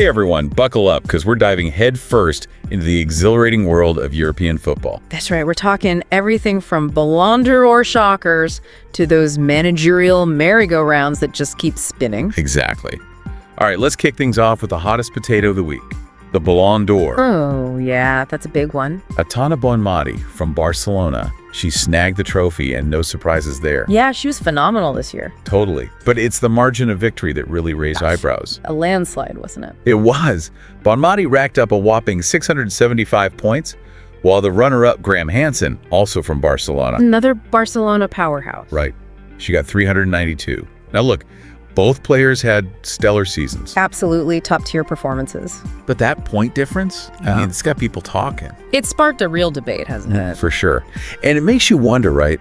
Hey everyone, buckle up because we're diving headfirst into the exhilarating world of European football. That's right, we're talking everything from Ballon d'Or shockers to those managerial merry-go-rounds that just keep spinning. Exactly. All right, let's kick things off with the hottest potato of the week, the Ballon d'Or. Oh, yeah, that's a big one. Aitana Bonmatí from Barcelona. She snagged the trophy and no surprises there. Yeah, she was phenomenal this year. Totally. But it's the margin of victory that really raised eyebrows. A landslide, wasn't it? It was. Bonmatí racked up a whopping 675 points, while the runner-up Graham Hansen, also from Barcelona. Another Barcelona powerhouse. Right. She got 392. Now look, both players had stellar seasons. Absolutely top-tier performances. But that point difference, I mean, it's got people talking. It sparked a real debate, hasn't it? For sure. And it makes you wonder, right?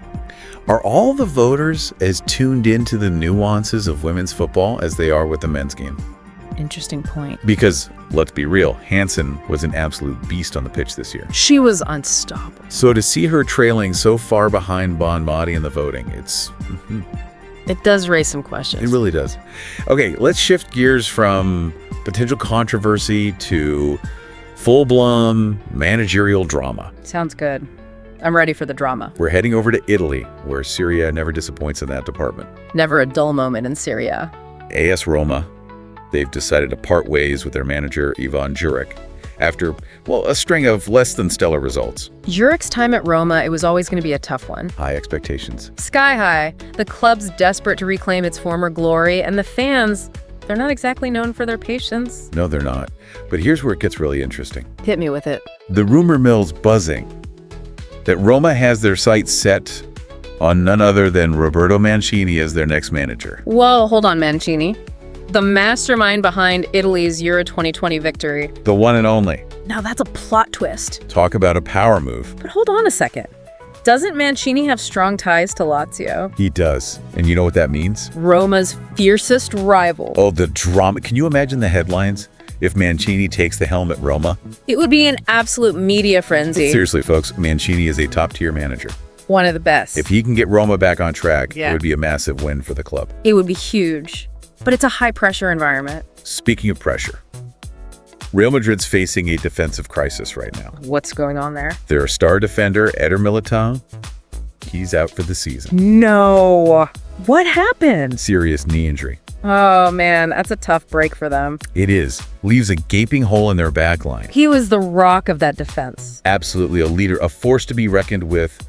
Are all the voters as tuned into the nuances of women's football as they are with the men's game? Interesting point. Because, let's be real, Hansen was an absolute beast on the pitch this year. She was unstoppable. So to see her trailing so far behind Bonmatí in the voting, It does raise some questions. It really does. Okay, let's shift gears from potential controversy to full-blown managerial drama. Sounds good. I'm ready for the drama. We're heading over to Italy, where Serie A never disappoints in that department. Never a dull moment in Serie A. AS Roma, they've decided to part ways with their manager, Ivan Juric, after, well, a string of less than stellar results. Juric's time at Roma, it was always going to be a tough one. High expectations. Sky high. The club's desperate to reclaim its former glory, and the fans, they're not exactly known for their patience. No, they're not. But here's where it gets really interesting. Hit me with it. The rumor mill's buzzing that Roma has their sights set on none other than Roberto Mancini as their next manager. Whoa, hold on, Mancini. The mastermind behind Italy's Euro 2020 victory. The one and only. Now that's a plot twist. Talk about a power move. But hold on a second. Doesn't Mancini have strong ties to Lazio? He does. And you know what that means? Roma's fiercest rival. Oh, the drama. Can you imagine the headlines if Mancini takes the helm at Roma? It would be an absolute media frenzy. Seriously, folks, Mancini is a top-tier manager. One of the best. If he can get Roma back on track, it would be a massive win for the club. It would be huge. But it's a high-pressure environment. Speaking of pressure, Real Madrid's facing a defensive crisis right now. What's going on there? Their star defender, Eder Militão, he's out for the season. No. What happened? Serious knee injury. Oh, man, that's a tough break for them. It is. Leaves a gaping hole in their back line. He was the rock of that defense. Absolutely a leader, a force to be reckoned with.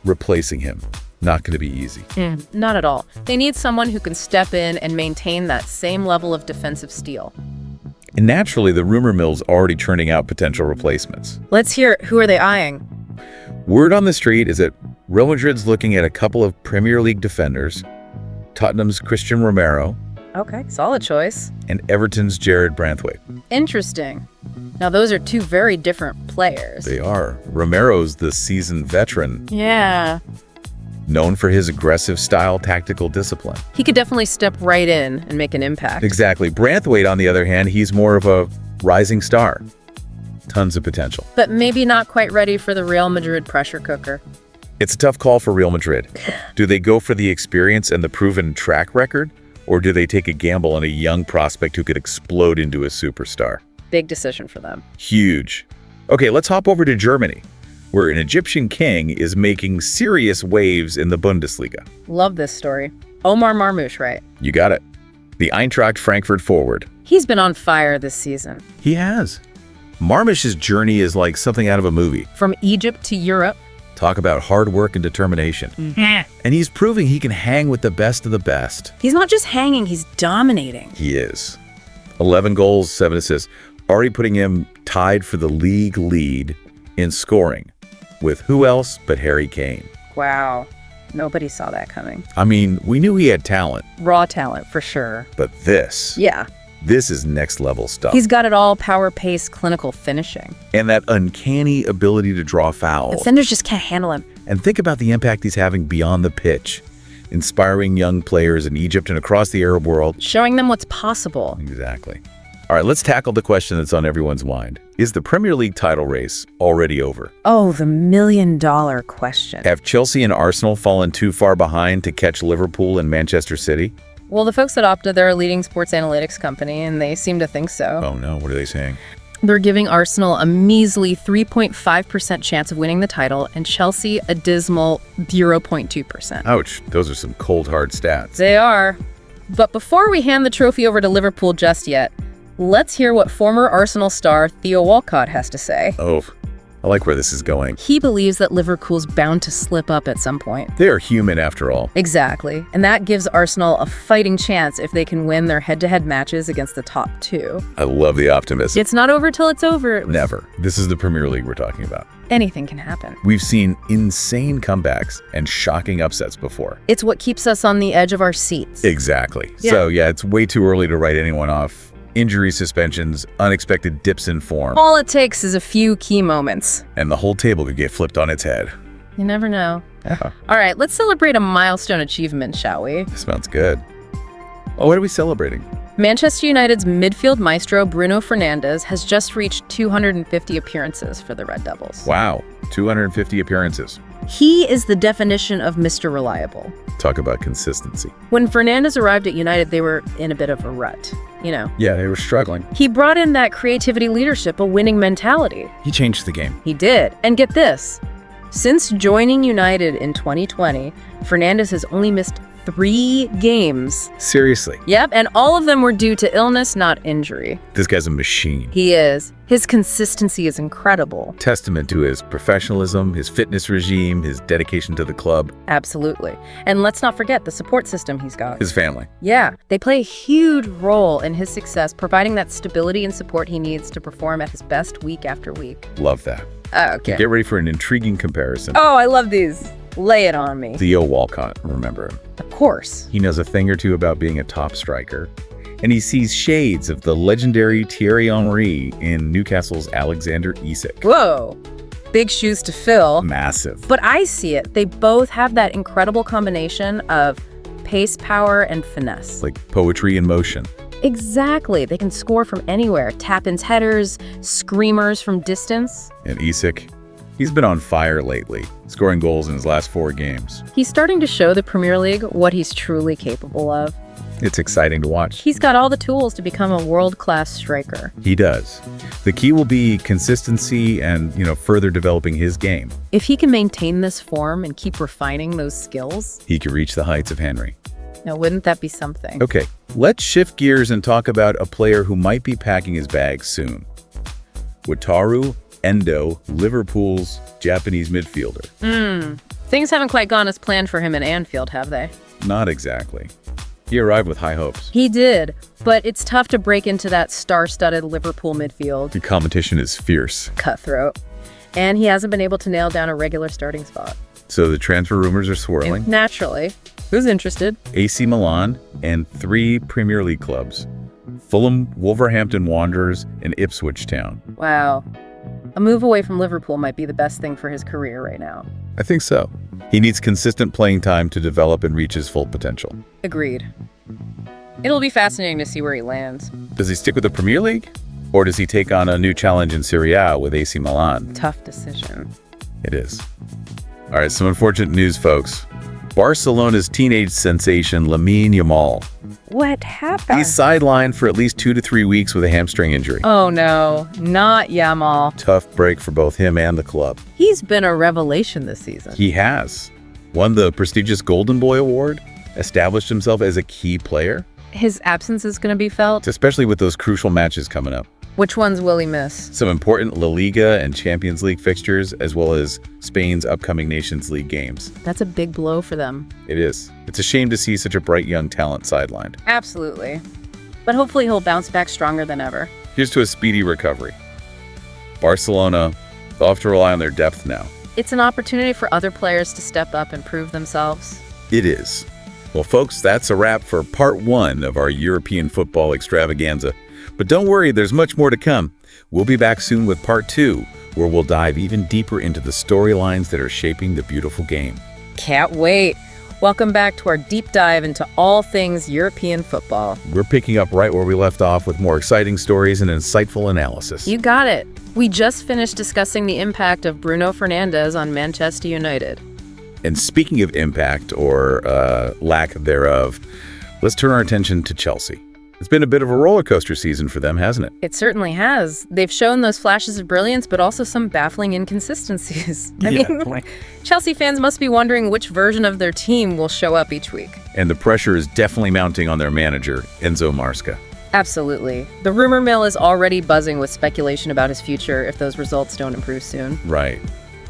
Replacing him, not going to be easy. Not at all. They need someone who can step in and maintain that same level of defensive steel. And naturally, the rumor mill's already churning out potential replacements. Let's hear it. Who are they eyeing? Word on the street is that Real Madrid's looking at a couple of Premier League defenders, Tottenham's Christian Romero, Okay, solid choice. and Everton's Jared Branthwaite. Interesting. Now, those are two very different players. They are. Romero's the seasoned veteran, Yeah. known for his aggressive style, tactical discipline. He could definitely step right in and make an impact. Exactly. Branthwaite, on the other hand, he's more of a rising star. Tons of potential. But maybe not quite ready for the Real Madrid pressure cooker. It's a tough call for Real Madrid. Do they go for the experience and the proven track record, or do they take a gamble on a young prospect who could explode into a superstar? Big decision for them. Huge. Okay, let's hop over to Germany, where an Egyptian king is making serious waves in the Bundesliga. Love this story. Omar Marmoush, right? You got it. The Eintracht Frankfurt forward. He's been on fire this season. He has. Marmoush's journey is like something out of a movie. From Egypt to Europe. Talk about hard work and determination. And he's proving he can hang with the best of the best. He's not just hanging, he's dominating. He is. 11 goals, 7 assists. Already putting him tied for the league lead in scoring with who else but Harry Kane. Wow. Nobody saw that coming. I mean, we knew he had talent, Raw talent, for sure. but this is next level stuff. He's got it all: power, pace, clinical finishing. And that uncanny ability to draw fouls. Defenders just can't handle him. And think about the impact he's having beyond the pitch, inspiring young players in Egypt and across the Arab world. Showing them what's possible. Exactly. All right, let's tackle the question that's on everyone's mind. Is the Premier League title race already over? Oh, the million-dollar question. Have Chelsea and Arsenal fallen too far behind to catch Liverpool and Manchester City? Well, the folks at Opta, they're a leading sports analytics company, and they seem to think so. Oh no, what are they saying? They're giving Arsenal a measly 3.5% chance of winning the title, and Chelsea a dismal 0.2%. Ouch, those are some cold, hard stats. They are. But before we hand the trophy over to Liverpool just yet, let's hear what former Arsenal star Theo Walcott has to say. Oh, I like where this is going. He believes that Liverpool's bound to slip up at some point. They are human after all. Exactly. And that gives Arsenal a fighting chance if they can win their head-to-head matches against the top two. I love the optimism. It's not over till it's over. Never. This is the Premier League we're talking about. Anything can happen. We've seen insane comebacks and shocking upsets before. It's what keeps us on the edge of our seats. Exactly. Yeah. So yeah, it's way too early to write anyone off. Injury, suspensions, unexpected dips in form. All it takes is a few key moments. And the whole table could get flipped on its head. You never know. Yeah. All right, let's celebrate a milestone achievement, shall we? Sounds good. Oh, what are we celebrating? Manchester United's midfield maestro Bruno Fernandes has just reached 250 appearances for the Red Devils. Wow, 250 appearances. He is the definition of Mr. Reliable. Talk about consistency. When Fernandes arrived at United, they were in a bit of a rut, you know. Yeah, they were struggling. He brought in that creativity, leadership, a winning mentality. He changed the game. He did. And get this. Since joining United in 2020, Fernandes has only missed 3 games. Seriously. Yep, and all of them were due to illness, not injury. This guy's a machine. He is. His consistency is incredible. Testament to his professionalism, his fitness regime, his dedication to the club. Absolutely. And let's not forget the support system he's got. His family. Yeah, they play a huge role in his success, providing that stability and support he needs to perform at his best week after week. Love that. Okay. Get ready for an intriguing comparison. Oh, I love these. Lay it on me. Theo Walcott, remember him. Of course. He knows a thing or two about being a top striker, and he sees shades of the legendary Thierry Henry in Newcastle's Alexander Isak. Whoa. Big shoes to fill. Massive. But I see it. They both have that incredible combination of pace, power, and finesse. Like poetry in motion. Exactly. They can score from anywhere. Tap-ins, headers, screamers from distance. And Isak, he's been on fire lately, scoring goals in his last 4 games. He's starting to show the Premier League what he's truly capable of. It's exciting to watch. He's got all the tools to become a world-class striker. He does. The key will be consistency and, further developing his game. If he can maintain this form and keep refining those skills, He could reach the heights of Henry. now wouldn't that be something? Okay, let's shift gears and talk about a player who might be packing his bags soon. Wataru Endo, Liverpool's Japanese midfielder. Things haven't quite gone as planned for him in Anfield, have they? Not exactly. He arrived with high hopes. He did, but it's tough to break into that star-studded Liverpool midfield. The competition is fierce. Cutthroat. And he hasn't been able to nail down a regular starting spot. So the transfer rumors are swirling. Naturally. Who's interested? AC Milan and 3 Premier League clubs. Fulham, Wolverhampton Wanderers, and Ipswich Town. Wow. A move away from Liverpool might be the best thing for his career right now. I think so. He needs consistent playing time to develop and reach his full potential. Agreed. It'll be fascinating to see where he lands. Does he stick with the Premier League? Or does he take on a new challenge in Serie A with AC Milan? Tough decision. It is. All right, some unfortunate news, folks. Barcelona's teenage sensation, Lamine Yamal. What happened? He's sidelined for at least 2 to 3 weeks with a hamstring injury. Oh no, not Yamal. Tough break for both him and the club. He's been a revelation this season. He has. Won the prestigious Golden Boy Award, established himself as a key player, His absence is going to be felt. especially with those crucial matches coming up. Which ones will he miss? Some important La Liga and Champions League fixtures, as well as Spain's upcoming Nations League games. That's a big blow for them. It is. It's a shame to see such a bright young talent sidelined. Absolutely. But hopefully he'll bounce back stronger than ever. Here's to a speedy recovery. Barcelona, they'll have to rely on their depth now. It's an opportunity for other players to step up and prove themselves. It is. Well, folks, that's a wrap for part 1 of our European football extravaganza. But don't worry, there's much more to come. We'll be back soon with part 2, where we'll dive even deeper into the storylines that are shaping the beautiful game. Can't wait. Welcome back to our deep dive into all things European football. We're picking up right where we left off with more exciting stories and insightful analysis. You got it. We just finished discussing the impact of Bruno Fernandes on Manchester United. And speaking of impact, or lack thereof, Let's turn our attention to Chelsea. It's been a bit of a roller coaster season for them, hasn't it? It certainly has. They've shown those flashes of brilliance, but also some baffling inconsistencies. I mean, Chelsea fans must be wondering which version of their team will show up each week. And the pressure is definitely mounting on their manager, Enzo Maresca. Absolutely. The rumor mill is already buzzing with speculation about his future if those results don't improve soon. Right.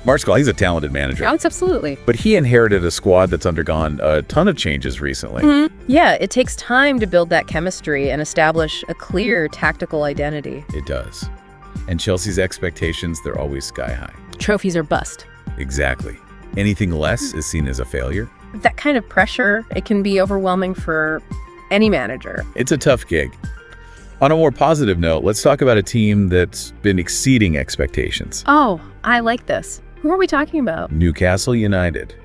Maresca, he's a talented manager. Oh, absolutely. But he inherited a squad that's undergone a ton of changes recently. Yeah, it takes time to build that chemistry and establish a clear tactical identity. It does. And Chelsea's expectations, they're always sky high. Trophies are bust. Exactly. Anything less is seen as a failure. That kind of pressure, it can be overwhelming for any manager. It's a tough gig. On a more positive note, let's talk about a team that's been exceeding expectations. Oh, I like this. Who are we talking about? Newcastle United.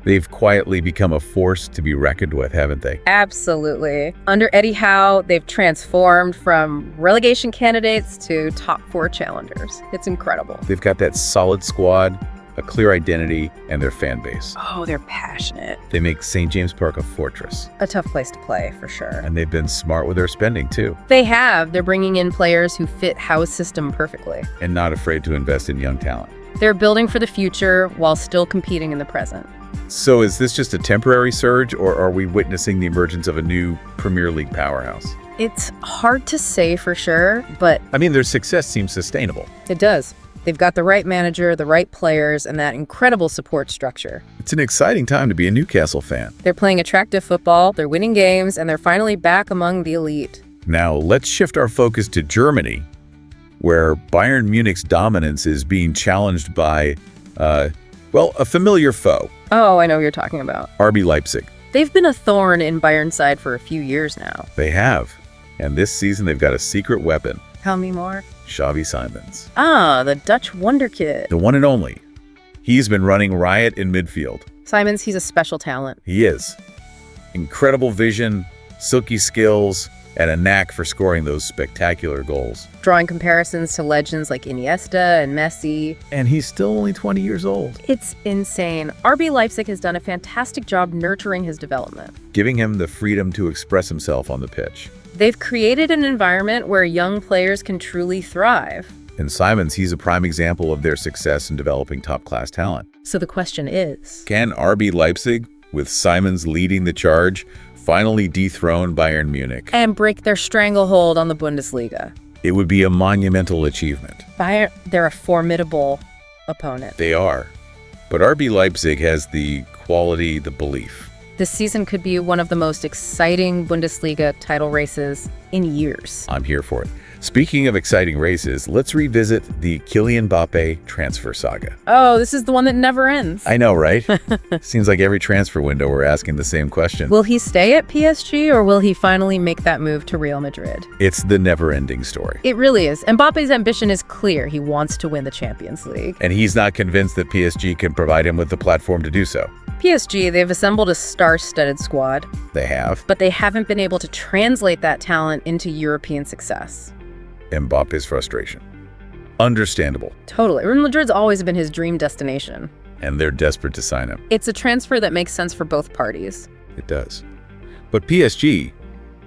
They've quietly become a force to be reckoned with, haven't they? Absolutely. Under Eddie Howe, they've transformed from relegation candidates to top 4 challengers. It's incredible. They've got that solid squad, a clear identity, and their fan base. Oh, they're passionate. They make St. James Park a fortress. A tough place to play, for sure. And they've been smart with their spending, too. They have. They're bringing in players who fit Howe's system perfectly. And not afraid to invest in young talent. They're building for the future while still competing in the present. So is this just a temporary surge, or are we witnessing the emergence of a new Premier League powerhouse? It's hard to say for sure, but I mean, their success seems sustainable. it does. They've got the right manager, the right players, and that incredible support structure. It's an exciting time to be a Newcastle fan. They're playing attractive football, they're winning games, and they're finally back among the elite. Now, let's shift our focus to Germany, where Bayern Munich's dominance is being challenged by, a familiar foe, Oh, I know what you're talking about. RB Leipzig. They've been a thorn in Bayern's side for a few years now. They have. And this season, they've got a secret weapon, Tell me more. Xavi Simons. Ah, the Dutch Wonderkid. The one and only. He's been running riot in midfield. Simons, he's a special talent. He is. Incredible vision, silky skills, and a knack for scoring those spectacular goals. Drawing comparisons to legends like Iniesta and Messi. And he's still only 20 years old. It's insane. RB Leipzig has done a fantastic job nurturing his development. Giving him the freedom to express himself on the pitch. They've created an environment where young players can truly thrive. And Simons, he's a prime example of their success in developing top-class talent. So the question is, Can RB Leipzig, with Simons leading the charge, finally dethrone Bayern Munich? and break their stranglehold on the Bundesliga. It would be a monumental achievement. Bayern, they're a formidable opponent. They are. But RB Leipzig has the quality, the belief. This season could be one of the most exciting Bundesliga title races in years. I'm here for it. Speaking of exciting races, let's revisit the Kylian Mbappé transfer saga. Oh, this is the one that never ends. I know, right? Seems like every transfer window we're asking the same question. Will he stay at PSG or will he finally make that move to Real Madrid? It's the never-ending story. It really is. Mbappe's ambition is clear. He wants to win the Champions League. And he's not convinced that PSG can provide him with the platform to do so. PSG, they've assembled a star-studded squad, They have. but they haven't been able to translate that talent into European success. Mbappe's frustration. Understandable. Totally. Real Madrid's always been his dream destination. And they're desperate to sign him. It's a transfer that makes sense for both parties. It does. But PSG,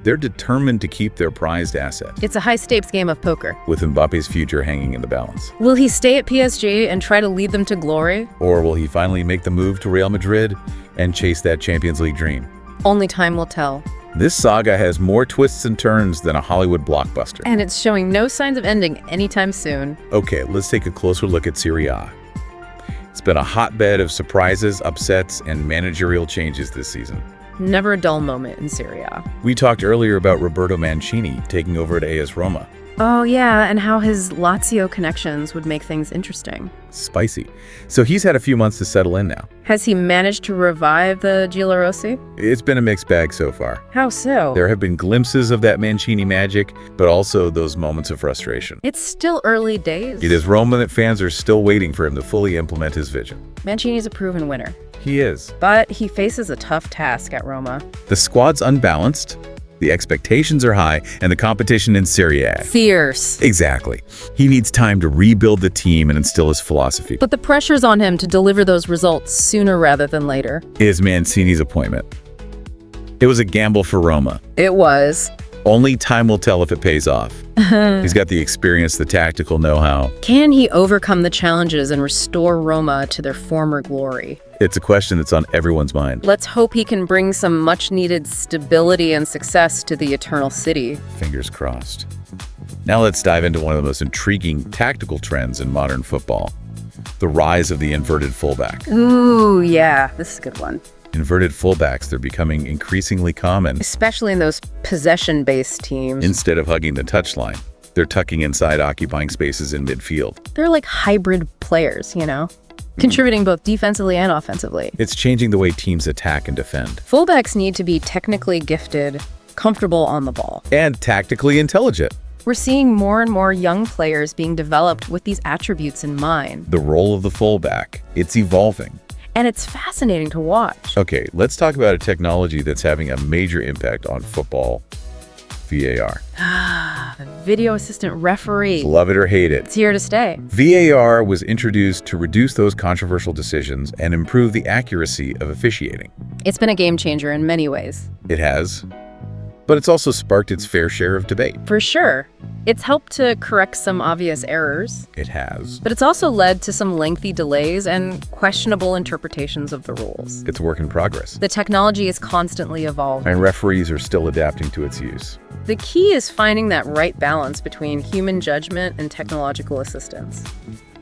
they're determined to keep their prized asset, It's a high-stakes game of poker. with Mbappe's future hanging in the balance. Will he stay at PSG and try to lead them to glory? Or will he finally make the move to Real Madrid and chase that Champions League dream? Only time will tell. This saga has more twists and turns than a Hollywood blockbuster. And it's showing no signs of ending anytime soon. Okay, let's take a closer look at Serie A. It's been a hotbed of surprises, upsets, and managerial changes this season. Never a dull moment in Serie A. We talked earlier about Roberto Mancini taking over at AS Roma. Oh yeah, and how his Lazio connections would make things interesting. Spicy. So he's had a few months to settle in now. Has he managed to revive the Giallorossi? It's been a mixed bag so far. How so? There have been glimpses of that Mancini magic, but also those moments of frustration. It's still early days. It is Roma that fans are still waiting for him to fully implement his vision. Mancini's a proven winner, He is. but he faces a tough task at Roma. The squad's unbalanced, the expectations are high, and the competition in Serie A. Fierce. Exactly. He needs time to rebuild the team and instill his philosophy. But the pressure's on him to deliver those results sooner rather than later. Is Mancini's appointment. It was a gamble for Roma. It was. Only time will tell if it pays off. He's got the experience, the tactical know-how. Can he overcome the challenges and restore Roma to their former glory? It's a question that's on everyone's mind. Let's hope he can bring some much-needed stability and success to the Eternal City. Fingers crossed. Now let's dive into one of the most intriguing tactical trends in modern football. The rise of the inverted fullback. Ooh, yeah, this is a good one. Inverted fullbacks, they're becoming increasingly common. Especially in those possession-based teams. Instead of hugging the touchline, they're tucking inside, occupying spaces in midfield. They're like hybrid players, contributing both defensively and offensively. It's changing the way teams attack and defend. Fullbacks need to be technically gifted, comfortable on the ball. And tactically intelligent. We're seeing more and more young players being developed with these attributes in mind. The role of the fullback, it's evolving. And it's fascinating to watch. Okay, let's talk about a technology that's having a major impact on football. VAR. The video assistant referee. Love it or hate it. It's here to stay. VAR was introduced to reduce those controversial decisions and improve the accuracy of officiating. It's been a game changer in many ways. It has. But it's also sparked its fair share of debate. For sure. It's helped to correct some obvious errors. It has. But it's also led to some lengthy delays and questionable interpretations of the rules. It's a work in progress. The technology is constantly evolving. And referees are still adapting to its use. The key is finding that right balance between human judgment and technological assistance.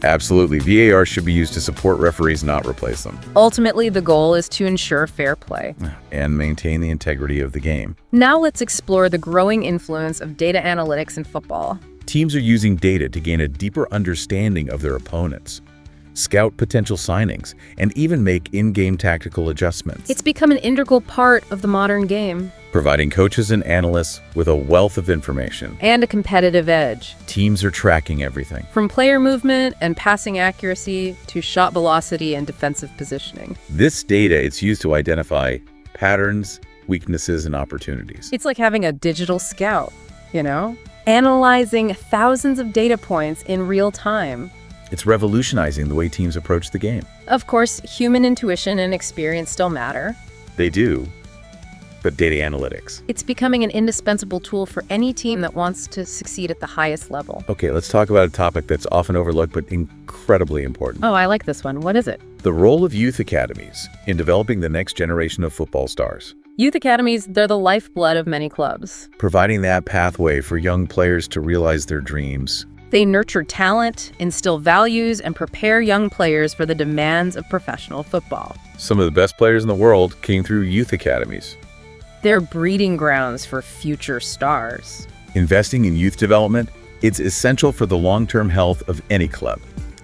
Absolutely. VAR should be used to support referees, not replace them. Ultimately, the goal is to ensure fair play. And maintain the integrity of the game. Now let's explore the growing influence of data analytics in football. Teams are using data to gain a deeper understanding of their opponents, scout potential signings, and even make in-game tactical adjustments. It's become an integral part of the modern game. Providing coaches and analysts with a wealth of information. And a competitive edge. Teams are tracking everything. From player movement and passing accuracy to shot velocity and defensive positioning. This data, it's used to identify patterns, weaknesses, and opportunities. It's like having a digital scout, Analyzing thousands of data points in real time. It's revolutionizing the way teams approach the game. Of course, human intuition and experience still matter. They do. But data analytics. It's becoming an indispensable tool for any team that wants to succeed at the highest level. Okay, let's talk about a topic that's often overlooked but incredibly important. Oh, I like this one. What is it? The role of youth academies in developing the next generation of football stars. Youth academies, they're the lifeblood of many clubs. Providing that pathway for young players to realize their dreams. They nurture talent, instill values, and prepare young players for the demands of professional football. Some of the best players in the world came through youth academies. They're breeding grounds for future stars. Investing in youth development, it's essential for the long-term health of any club.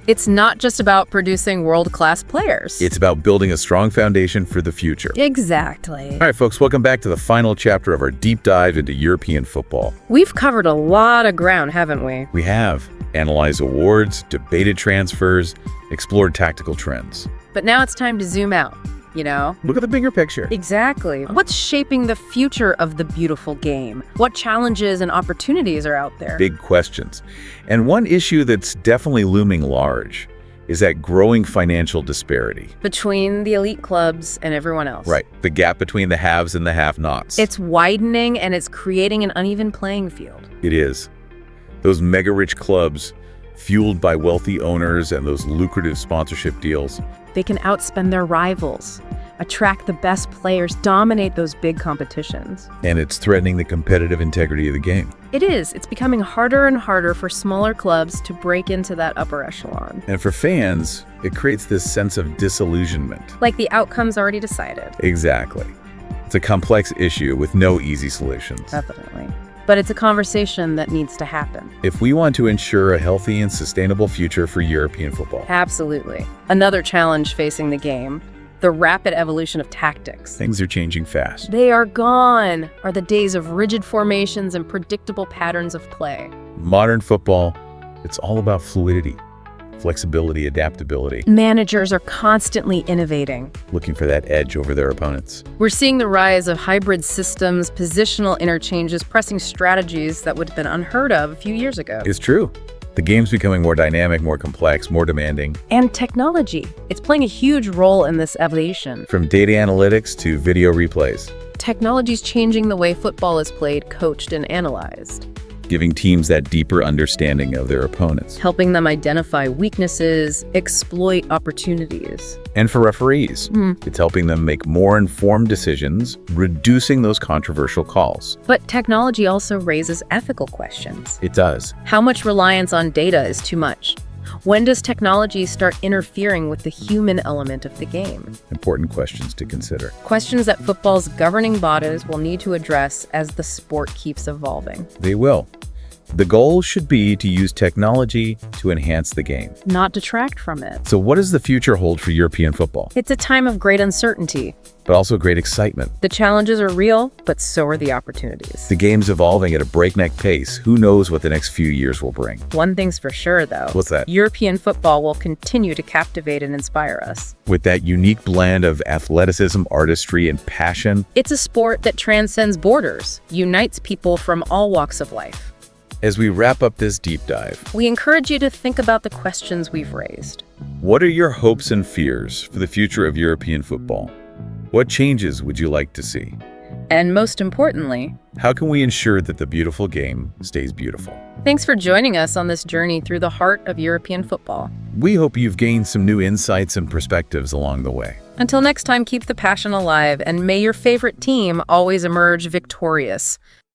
It's not just about producing world-class players. It's about building a strong foundation for the future. Exactly. All right, folks, welcome back to the final chapter of our deep dive into European football. We've covered a lot of ground, haven't we? We have analyzed awards, debated transfers, explored tactical trends. But now it's time to zoom out. Look at the bigger picture. Exactly. What's shaping the future of the beautiful game? What challenges and opportunities are out there? Big questions. And one issue that's definitely looming large is that growing financial disparity. Between the elite clubs and everyone else. Right. The gap between the haves and the have-nots. It's widening and it's creating an uneven playing field. It is. Those mega-rich clubs, fueled by wealthy owners and those lucrative sponsorship deals, they can outspend their rivals, attract the best players, dominate those big competitions. And it's threatening the competitive integrity of the game. It is. It's becoming harder and harder for smaller clubs to break into that upper echelon. And for fans, it creates this sense of disillusionment. Like the outcome's already decided. Exactly. It's a complex issue with no easy solutions. Definitely. But it's a conversation that needs to happen. If we want to ensure a healthy and sustainable future for European football. Absolutely. Another challenge facing the game, the rapid evolution of tactics. Things are changing fast. They are gone, are the days of rigid formations and predictable patterns of play. Modern football, it's all about fluidity, flexibility, adaptability. Managers are constantly innovating. Looking for that edge over their opponents. We're seeing the rise of hybrid systems, positional interchanges, pressing strategies that would have been unheard of a few years ago. It's true. The game's becoming more dynamic, more complex, more demanding. And technology. It's playing a huge role in this evolution. From data analytics to video replays. Technology's changing the way football is played, coached, and analyzed. Giving teams that deeper understanding of their opponents. Helping them identify weaknesses, exploit opportunities. And for referees, it's helping them make more informed decisions, reducing those controversial calls. But technology also raises ethical questions. It does. How much reliance on data is too much? When does technology start interfering with the human element of the game? Important questions to consider. Questions that football's governing bodies will need to address as the sport keeps evolving. They will. The goal should be to use technology to enhance the game, not detract from it. So what does the future hold for European football? It's a time of great uncertainty. But also great excitement. The challenges are real, but so are the opportunities. The game's evolving at a breakneck pace. Who knows what the next few years will bring? One thing's for sure, though. What's that? European football will continue to captivate and inspire us. With that unique blend of athleticism, artistry, and passion. It's a sport that transcends borders, unites people from all walks of life. As we wrap up this deep dive, we encourage you to think about the questions we've raised. What are your hopes and fears for the future of European football? What changes would you like to see? And most importantly, how can we ensure that the beautiful game stays beautiful? Thanks for joining us on this journey through the heart of European football. We hope you've gained some new insights and perspectives along the way. Until next time, keep the passion alive, and may your favorite team always emerge victorious.